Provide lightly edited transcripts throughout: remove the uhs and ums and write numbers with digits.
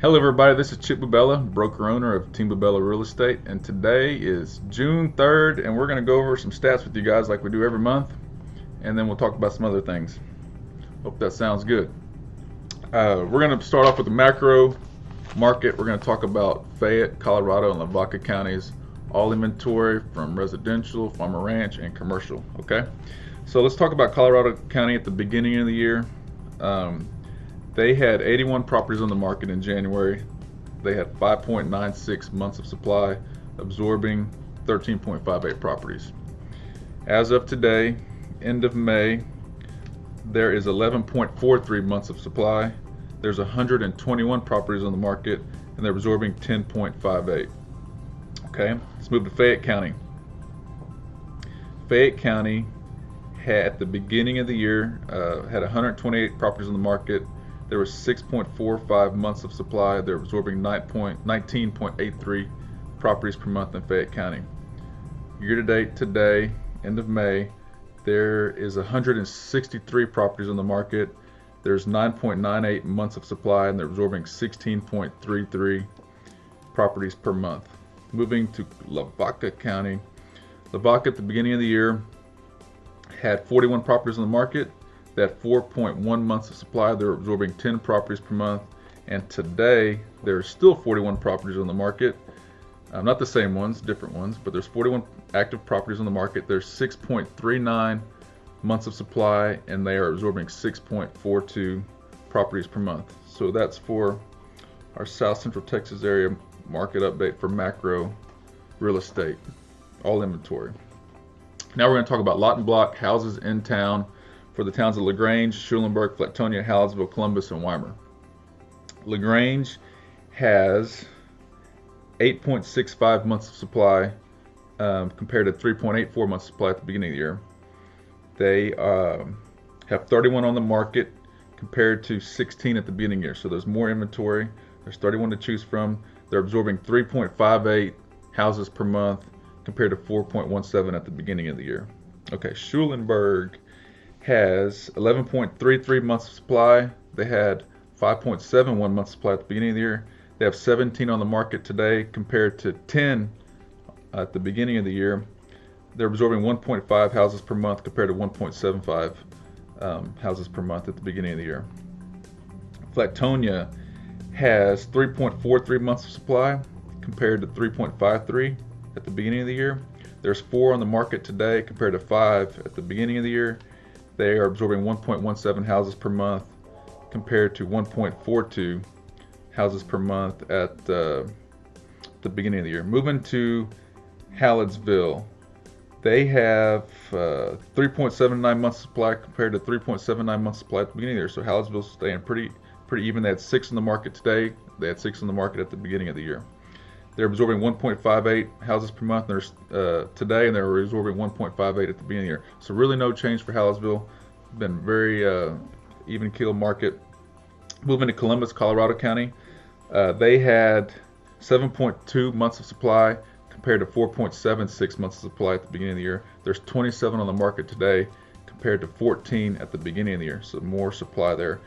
Hello everybody, this is Chip Bubella, broker owner of Team Bubella Real Estate, and today is June 3rd and we're going to go over some stats with you guys like we do every month, and then we'll talk about some other things. Hope that sounds good. We're going to start off with the macro market. We're going to talk about Fayette, Colorado, and Lavaca counties, all inventory from residential, farm and ranch, and commercial. Okay, so let's talk about Colorado County at the beginning of the year. They had 81 properties on the market in January. They had 5.96 months of supply, absorbing 13.58 properties. As of today, end of May, there is 11.43 months of supply. There's 121 properties on the market, and they're absorbing 10.58. Okay, let's move to Fayette County. Fayette County had, at the beginning of the year, had 128 properties on the market. There was 6.45 months of supply. They're absorbing 19.83 properties per month in Fayette County. Year to date today, end of May, there is 163 properties on the market. There's 9.98 months of supply, and they're absorbing 16.33 properties per month. Moving to Lavaca County. Lavaca at the beginning of the year had 41 properties on the market. They had 4.1 months of supply. They're absorbing 10 properties per month. And today, there's still 41 properties on the market. Not the same ones, different ones, but there's 41 active properties on the market. There's 6.39 months of supply, and they are absorbing 6.42 properties per month. So that's for our South Central Texas area market update for macro real estate, all inventory. Now we're going to talk about lot and block houses in town for the towns of Grange, Schulenburg, Flatonia, Hallettsville, Columbus, and Weimar. Grange has 8.65 months of supply compared to 3.84 months of supply at the beginning of the year. They have 31 on the market compared to 16 at the beginning of the year. So there's more inventory. There's 31 to choose from. They're absorbing 3.58 houses per month compared to 4.17 at the beginning of the year. Okay, Schulenburg has 11.33 months of supply. They had 5.71 months of supply at the beginning of the year. They have 17 on the market today compared to 10 at the beginning of the year. They're absorbing 1.5 houses per month compared to 1.75 houses per month at the beginning of the year. Flatonia has 3.43 months of supply compared to 3.53 at the beginning of the year. There's 4 on the market today compared to 5 at the beginning of the year. They are absorbing 1.17 houses per month compared to 1.42 houses per month at the beginning of the year. Moving to Hallettsville, they have 3.79 months supply compared to 3.79 months supply at the beginning of the year. So Hallettsville's staying pretty even. They had 6 on the market today. They had 6 on the market at the beginning of the year. They're absorbing 1.58 houses per month today, and they're absorbing 1.58 at the beginning of the year. So really no change for Hallettsville. Been very even keel market. Moving to Columbus, Colorado County, they had 7.2 months of supply compared to 4.76 months of supply at the beginning of the year. There's 27 on the market today compared to 14 at the beginning of the year. So more supply there.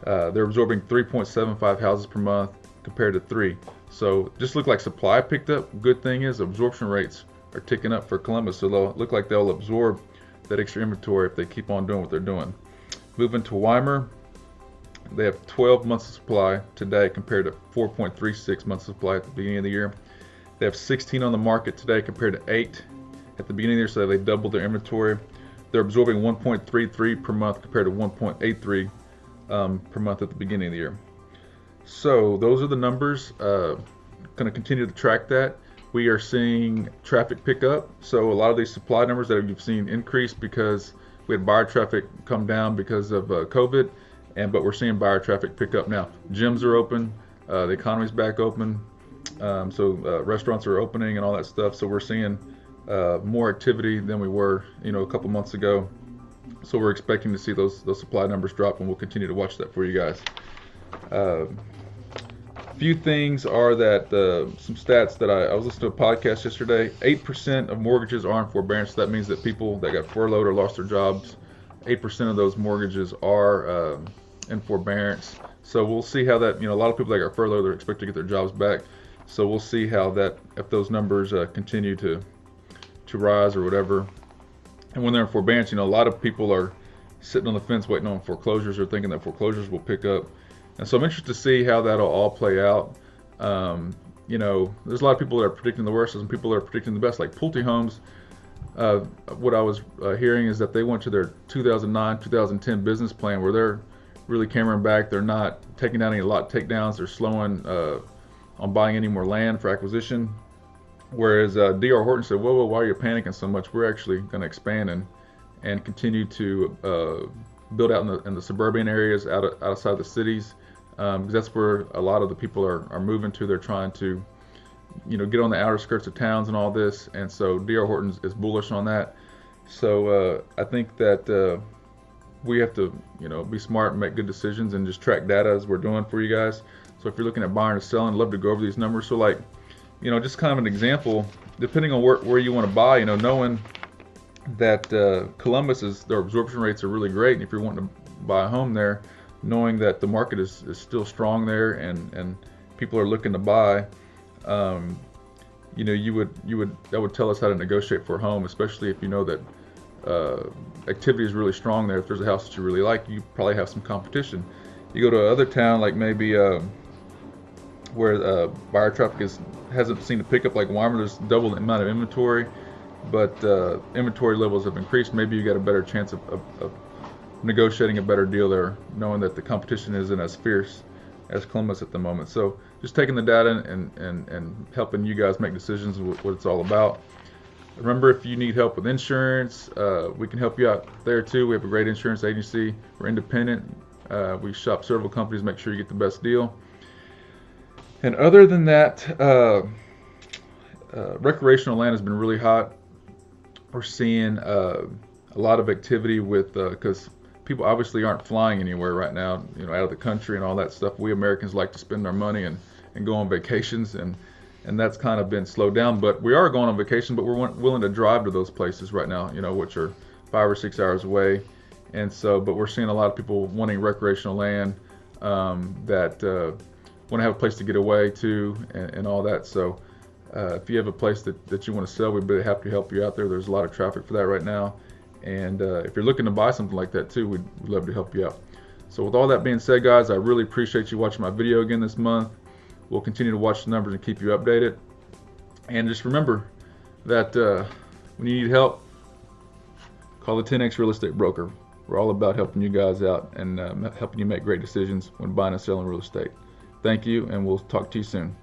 They're absorbing 3.75 houses per month compared to 3. So just look like supply picked up. Good thing is absorption rates are ticking up for Columbus, so they'll look like they'll absorb that extra inventory if they keep on doing what they're doing. Moving to Weimar, they have 12 months of supply today compared to 4.36 months of supply at the beginning of the year. They have 16 on the market today compared to 8 at the beginning of the year, so they doubled their inventory. They're absorbing 1.33 per month compared to 1.83 per month at the beginning of the year. So those are the numbers. Going to continue to track that. We are seeing traffic pick up. So a lot of these supply numbers that you've seen increase because we had buyer traffic come down because of COVID, but we're seeing buyer traffic pick up now. Gyms are open. The economy's back open. So restaurants are opening and all that stuff. So we're seeing more activity than we were, a couple months ago. So we're expecting to see those supply numbers drop, and we'll continue to watch that for you guys. Few things are that some stats that I was listening to a podcast yesterday. 8% of mortgages are in forbearance. So that means that people that got furloughed or lost their jobs, 8% of those mortgages are in forbearance. So we'll see how that, a lot of people that got furloughed, they're expected to get their jobs back. So we'll see how that, if those numbers continue to rise or whatever. And when they're in forbearance, a lot of people are sitting on the fence waiting on foreclosures or thinking that foreclosures will pick up. And so I'm interested to see how that'll all play out. There's a lot of people that are predicting the worst and some people that are predicting the best, like Pulte Homes. What I was hearing is that they went to their 2009-2010 business plan where they're really cameraing back. They're not taking down any lot takedowns. They're slowing on buying any more land for acquisition. Whereas D.R. Horton said, whoa, why are you panicking so much? We're actually going to expand and continue to build out in the suburban areas outside the cities, because that's where a lot of the people are moving to. They're trying to get on the outer skirts of towns and all this, and so D.R. Horton is bullish on that. So I think that we have to be smart and make good decisions and just track data as we're doing for you guys. So if you're looking at buying or selling, I'd love to go over these numbers. So like, just kind of an example, depending on where you want to buy, knowing that Columbus their absorption rates are really great, and if you're wanting to buy a home there, knowing that the market is still strong there and people are looking to buy, that would tell us how to negotiate for a home, especially if you know that activity is really strong there. If there's a house that you really like, you probably have some competition. You go to another town like maybe where buyer traffic hasn't seen a pickup, like Weimar, there's double the amount of inventory, but inventory levels have increased. Maybe you got a better chance of negotiating a better deal there, knowing that the competition isn't as fierce as Columbus at the moment. So just taking the data and helping you guys make decisions of what it's all about. Remember, if you need help with insurance, we can help you out there too. We have a great insurance agency. We're independent. We shop several companies, make sure you get the best deal. And other than that, recreational land has been really hot. We're seeing a lot of activity with, because people obviously aren't flying anywhere right now, out of the country and all that stuff. We Americans like to spend our money and go on vacations, and that's kind of been slowed down. But we are going on vacation, but we're willing to drive to those places right now, which are 5 or 6 hours away. And so, but we're seeing a lot of people wanting recreational land that want to have a place to get away to and all that. So if you have a place that you want to sell, we'd be happy to help you out there. There's a lot of traffic for that right now. And if you're looking to buy something like that too, we'd love to help you out. So with all that being said, guys, I really appreciate you watching my video again this month. We'll continue to watch the numbers and keep you updated. And just remember that when you need help, call the 10X Real Estate Broker. We're all about helping you guys out and helping you make great decisions when buying and selling real estate. Thank you, and we'll talk to you soon.